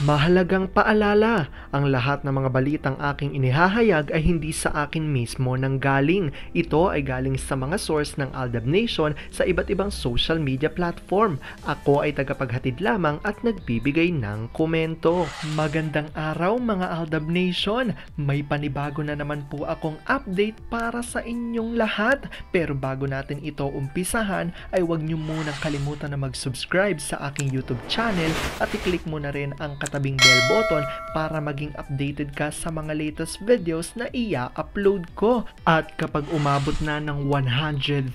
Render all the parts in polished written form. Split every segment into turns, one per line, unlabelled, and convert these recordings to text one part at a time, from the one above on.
Mahalagang paalala, ang lahat ng mga balitang aking inihahayag ay hindi sa akin mismo nanggaling. Ito ay galing sa mga source ng Aldab Nation sa iba't ibang social media platform. Ako ay tagapaghatid lamang at nagbibigay ng komento. Magandang araw mga Aldab Nation! May panibago na naman po akong update para sa inyong lahat. Pero bago natin ito umpisahan ay huwag niyo munang kalimutan na mag-subscribe sa aking YouTube channel at i-click mo na rin ang katabing bell button para maging updated ka sa mga latest videos na i-upload ko. At kapag umabot na ng 100,000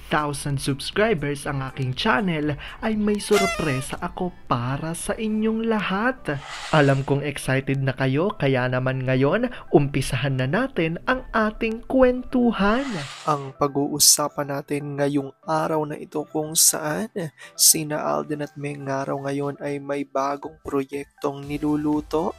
subscribers ang aking channel, ay may sorpresa ako para sa inyong lahat. Alam kong excited na kayo, kaya naman ngayon, umpisahan na natin ang ating kwentuhan.
Ang pag-uusapan natin ngayong araw na ito kung saan sina Alden at Meng araw ngayon ay may bagong proyektong niluluto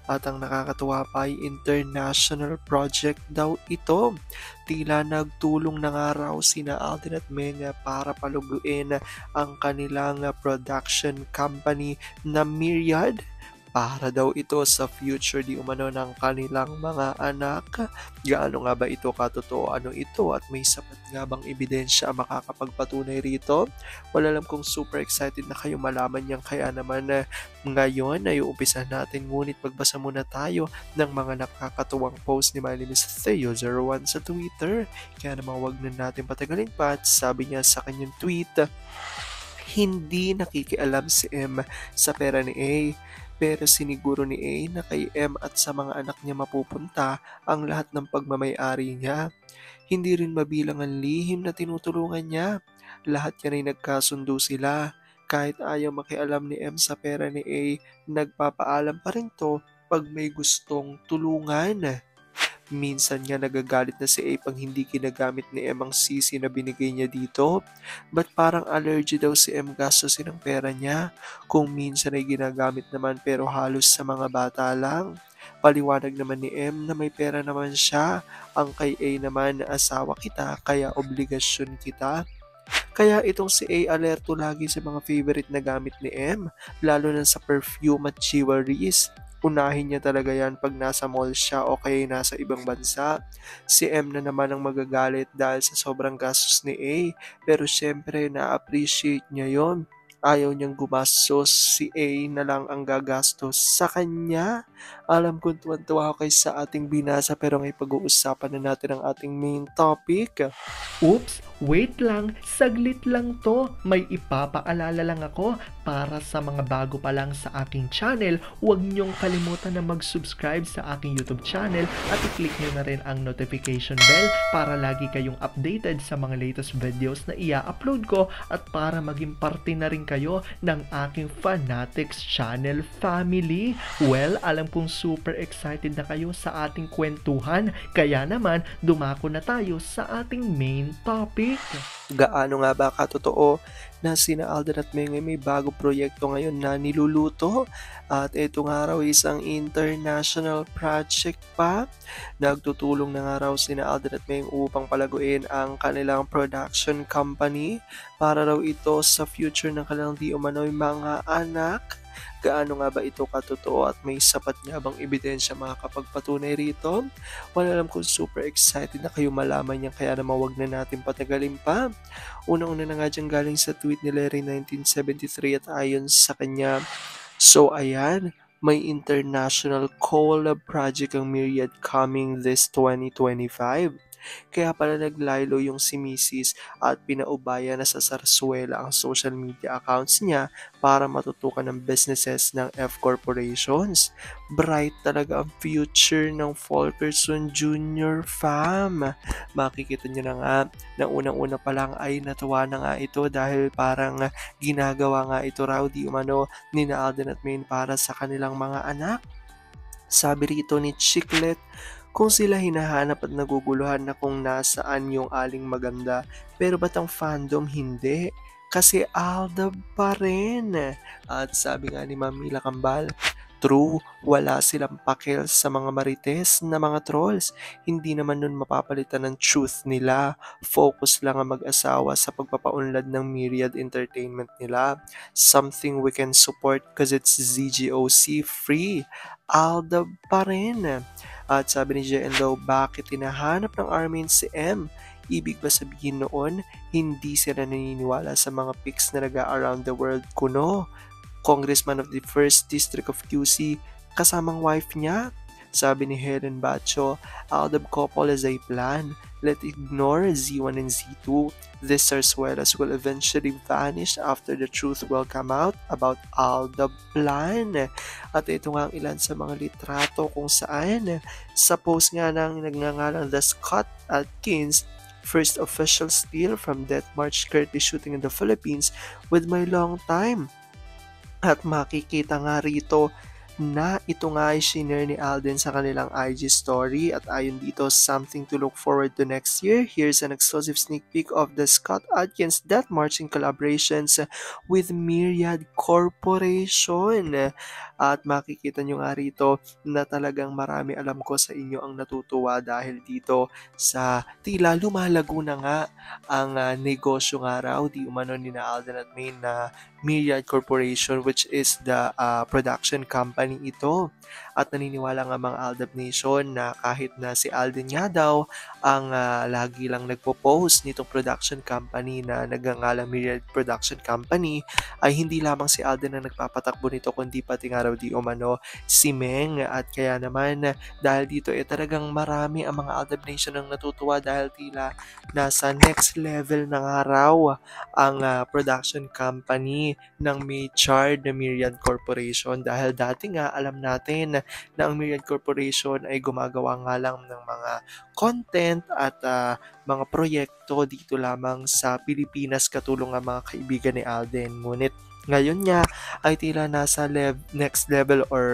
at ang nakakatuwa pa ay international project daw ito. Tila nagtulong na nga raw sina Alden at Meng para paluguin ang kanilang production company na Myriad. Para daw ito sa future di umano ng kanilang mga anak. Gaano nga ba ito katotoo? Ano ito? At may sapat nga bang ebidensya ang makakapagpatunay rito? Wala alam kung super excited na kayo malaman yan. Kaya naman ngayon ay uumpisahan natin. Ngunit magbasa muna tayo ng mga nakakatuwang post ni My name is Theo01 sa Twitter. Kaya naman wag na natin patagalin pa. At sabi niya sa kanyang tweet, hindi nakikialam si M sa pera ni A. Pero siniguro ni A na kay M at sa mga anak niya mapupunta ang lahat ng pagmamay-ari niya. Hindi rin mabilang ang lihim na tinutulungan niya. Lahat yan ay nagkasundo sila. Kahit ayaw makialam ni M sa pera ni A, nagpapaalam pa rin to pag may gustong tulungan. Minsan nga nagagalit na si A pang hindi ginagamit ni M ang sisi na binigay niya dito. Ba't parang allergy daw si M gastusin ang pera niya? Kung minsan ay ginagamit naman pero halos sa mga bata lang. Paliwanag naman ni M na may pera naman siya. Ang kay A naman na asawa kita kaya obligasyon kita. Kaya itong si A alerto lagi sa mga favorite na gamit ni M, lalo na sa perfume at jewelries. Unahin niya talaga yan pag nasa mall siya o kaya nasa ibang bansa. Si M na naman ang magagalit dahil sa sobrang gastos ni A. Pero syempre na-appreciate niya yon. Ayaw niyang gumastos, si A na lang ang gagastos sa kanya. Alam kong tuwan-tuwa ako kay sa ating binasa pero ngayon pag-uusapan na natin ang ating main topic.
Oops, wait lang, saglit lang to. May ipapaalala lang ako para sa mga bago pa lang sa aking channel. Huwag niyong kalimutan na mag-subscribe sa aking YouTube channel at i-click niyo na rin ang notification bell para lagi kayong updated sa mga latest videos na i-upload ko at para maging parte na rin kayo ng aking Fanatics channel family. Well, alam kong super excited na kayo sa ating kwentuhan, kaya naman dumako na tayo sa ating main topic.
Gaano nga ba katotoo na sina Alden at Meng ay may bagong proyekto ngayon na niluluto? At ito nga raw isang international project pa. Nagtutulong na nga raw sina Alden at Meng upang palaguin ang kanilang production company para raw ito sa future ng kanilang di umano'y mga anak. Gaano nga ba ito katotoo at may sapat nga bang ebidensya makakapagpatunay rito? Wala alam kung super excited na kayo malaman yan kaya naman wag na natin patagalin pa. Una-una na nga dyan galing sa tweet ni Larry 1973 at ayon sa kanya, so ayan, may international collab project ang Myriad coming this 2025. Kaya pala naglaylo yung si Mrs. at pinaubaya na sa sarsuela ang social media accounts niya para matutukan ng businesses ng F Corporations. Bright talaga ang future ng Fulkerson Jr. fam. Makikita niyo na nga na unang-una pa lang ay natuwa na nga ito dahil parang ginagawa nga ito raw di umano ni Alden at Meng para sa kanilang mga anak. Sabi rito ni Chiclet, kung sila hinahanap at naguguluhan na kung nasaan yung aling maganda, pero ba't ang fandom hindi? Kasi Aldab pa rin. At sabi nga ni Ma'am Mila Kambal, True, wala silang pakil sa mga marites na mga trolls. Hindi naman nun mapapalitan ng truth nila. Focus lang ang mag-asawa sa pagpapaunlad ng Myriad Entertainment nila. Something we can support cause it's ZGOC free. Aldab pa rin. At sabi ni JLO, bakit hinahanap ng Armin si M? Ibig ba sabihin noon, hindi sila naniniwala sa mga pics na naga-around the world kuno? Congressman of the 1st District of QC, kasamang wife niya? Sabi ni Helen Bacho, Aldab couple is a plan. Let's ignore Z1 and Z2. This Zarzuelas will eventually vanish after the truth will come out about Aldab plan. At ito nga ang ilan sa mga litrato kung saan sa post nga ng nagngangalang The Scott Atkins, first official still from Death March currently shooting in the Philippines with my long time. At makikita nga rito na ito nga ay shinare ni Alden sa kanilang IG story at ayon dito, something to look forward to next year. Here's an exclusive sneak peek of the Scott Adkins Death March in collaborations with Myriad Corporation. At makikita nyo nga rito na talagang marami alam ko sa inyo ang natutuwa dahil dito sa tila lumalago na nga ang negosyo nga raw di umano ni na Alden at May na Myriad Corporation, which is the production company ito. At naniniwala nga mga Aldab Nation na kahit na si Alden nga daw ang lagi lang nagpo-post nitong production company na nagngangalang Myriad Production Company, ay hindi lamang si Alden ang nagpapatakbo nito kundi pati nga raw di umano si Meng. At kaya naman dahil dito talagang marami ang mga Aldab Nation ang natutuwa dahil tila nasa next level na nga raw ang production company ng May Chard na Myriad Corporation, dahil dati nga alam natin na ang Myriad Corporation ay gumagawa nga lang ng mga content at mga proyekto dito lamang sa Pilipinas katulong ang mga kaibigan ni Alden. Ngunit ngayon nga ay tila nasa next level or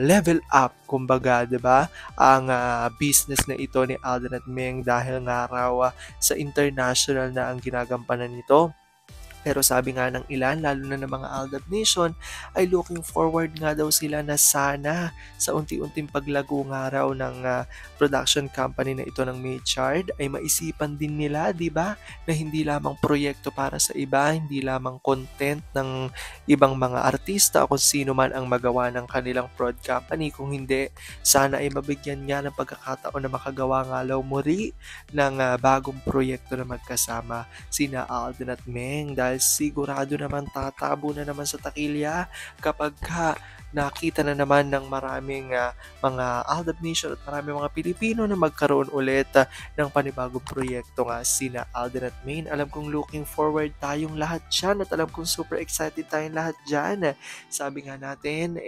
level up, kumbaga, 'di ba? Ang business na ito ni Alden at Meng dahil nga raw sa international na ang ginagampanan nito. Pero sabi nga ng ilan, lalo na ng mga Aldab Nation, ay looking forward nga daw sila na sana sa unti-unting paglago nga raw ng production company na ito ng May Chard ay maisipan din nila, di ba? Na hindi lamang proyekto para sa iba, hindi lamang content ng ibang mga artista o kung sino man ang magawa ng kanilang prod company. Kung hindi, sana ay mabigyan nga ng pagkakataon na makagawa nga raw muli ng bagong proyekto na magkasama sina Alden at Meng, dahil sigurado naman tatabo na naman sa takilya kapag nakita na naman ng maraming mga Aldab Nation at maraming mga Pilipino na magkaroon ulit ng panibagong proyekto nga sina Alden at Main. Alam kong looking forward tayong lahat dyan at alam kong super excited tayong lahat dyan. Sabi nga natin,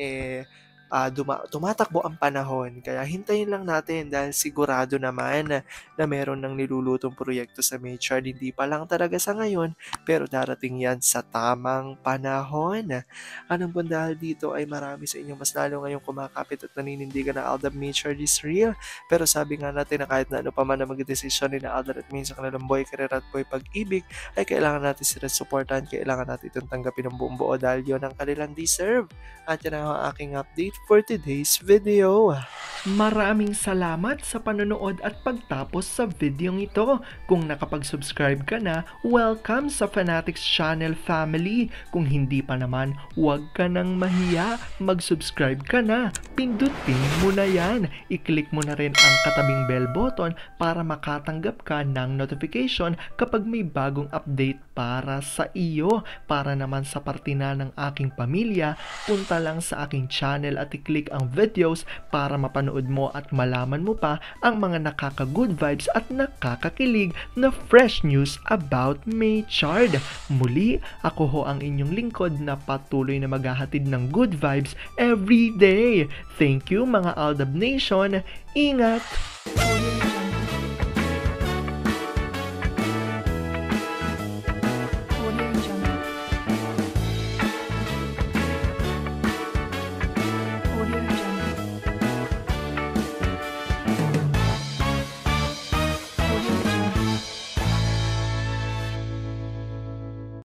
tumatakbo ang panahon, kaya hintayin lang natin dahil sigurado naman na meron ng nilulutong proyekto sa May Chard. Hindi pa lang talaga sa ngayon, pero darating yan sa tamang panahon. Anong kung dahil dito ay marami sa inyo mas lalo ngayong kumakapit at naninindigan na Aldab May Chard is real. Pero sabi nga natin na kahit na ano pa man na magdesisyon ni na Aldab at May sa kanilang boy career at boy pag-ibig, ay kailangan natin sila supportan, kailangan natin itong tanggapin ng buong buo dahil yun ang kanilang deserve. At yan ang aking update for today's video.
Maraming salamat sa panonood at pagtapos sa videong ito. Kung nakapag-subscribe ka na, welcome sa Fanatics Channel family. Kung hindi pa naman, huwag ka nang mahiya. Mag-subscribe ka na. Pindutin mo na yan. I-click mo na rin ang katabing bell button para makatanggap ka ng notification kapag may bagong update para sa iyo. Para naman sa parte na ng aking pamilya, punta lang sa aking channel at i-click ang videos para mapanood mo at malaman mo pa ang mga nakaka-good vibes at nakakakilig na fresh news about May Chard. Muli, ako ho ang inyong lingkod na patuloy na maghahatid ng good vibes every day. Thank you mga Aldab Nation. Ingat!